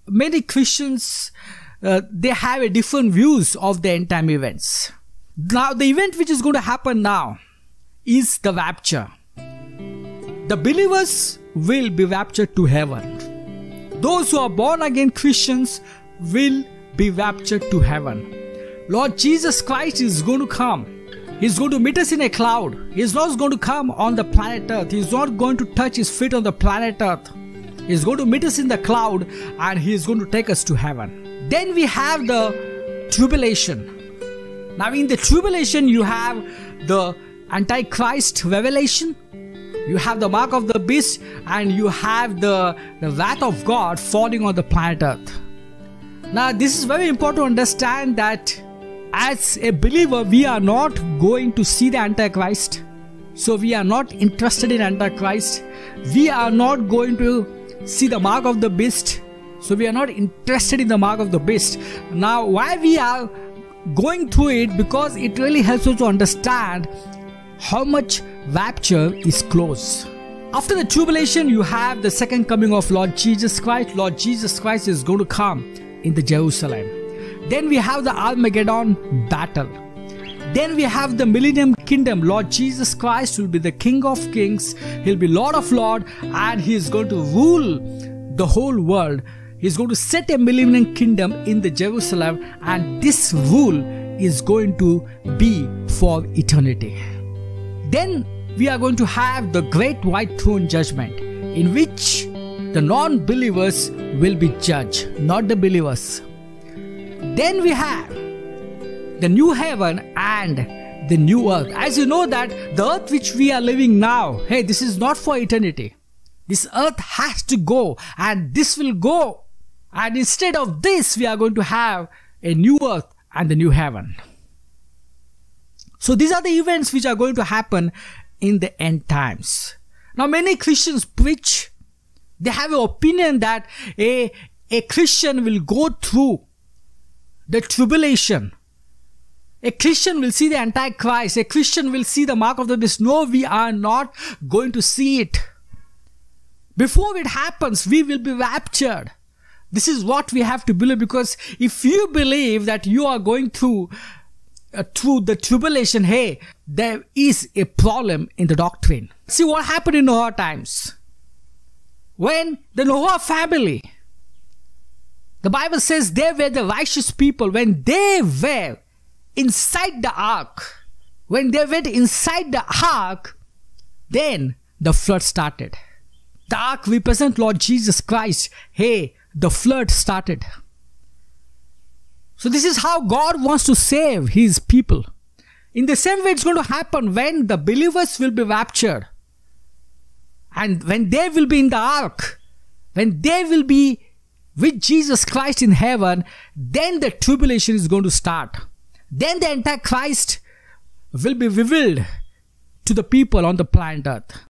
many Christians, they have a different views of the end time events. Now, the event which is going to happen now is the rapture. The believers will be raptured to heaven. Those who are born again Christians will be raptured to heaven. Lord Jesus Christ is going to come. He's going to meet us in a cloud. He's not going to come on the planet Earth. He's not going to touch his feet on the planet Earth. He's going to meet us in the cloud and he's going to take us to heaven. Then we have the tribulation. Now in the tribulation you have the Antichrist revelation. You have the mark of the beast and you have the wrath of God falling on the planet Earth. Now this is very important to understand that as a believer, we are not going to see the Antichrist. So we are not interested in Antichrist. We are not going to see the mark of the beast. So we are not interested in the mark of the beast. Now why we are going through it? Because it really helps us to understand how much rapture is close. After the tribulation, you have the second coming of Lord Jesus Christ. Lord Jesus Christ is going to come in the Jerusalem. Then we have the Armageddon battle. Then we have the millennium kingdom. Lord Jesus Christ will be the King of Kings. He'll be Lord of Lords and he is going to rule the whole world. He's going to set a millennium kingdom in the Jerusalem and this rule is going to be for eternity. Then we are going to have the great white throne judgment in which the non-believers will be judged, not the believers. Then we have the new heaven and the new earth. As you know that the earth which we are living now, hey, this is not for eternity. This earth has to go and this will go. And instead of this, we are going to have a new earth and the new heaven. So these are the events which are going to happen in the end times. Now many Christians preach, they have an opinion that a Christian will go through the tribulation. A Christian will see the Antichrist. A Christian will see the mark of the beast. No, we are not going to see it. Before it happens, we will be raptured. This is what we have to believe, because if you believe that you are going through the tribulation, hey, there is a problem in the doctrine. See what happened in Noah times. When the Noah family, the Bible says they were the righteous people. When they were inside the ark, when they went inside the ark, then the flood started. The ark represents Lord Jesus Christ. Hey, the flood started. So this is how God wants to save his people. In the same way it's going to happen when the believers will be raptured. And when they will be in the ark, when they will be with Jesus Christ in heaven, then the tribulation is going to start. Then the Antichrist will be revealed to the people on the planet Earth.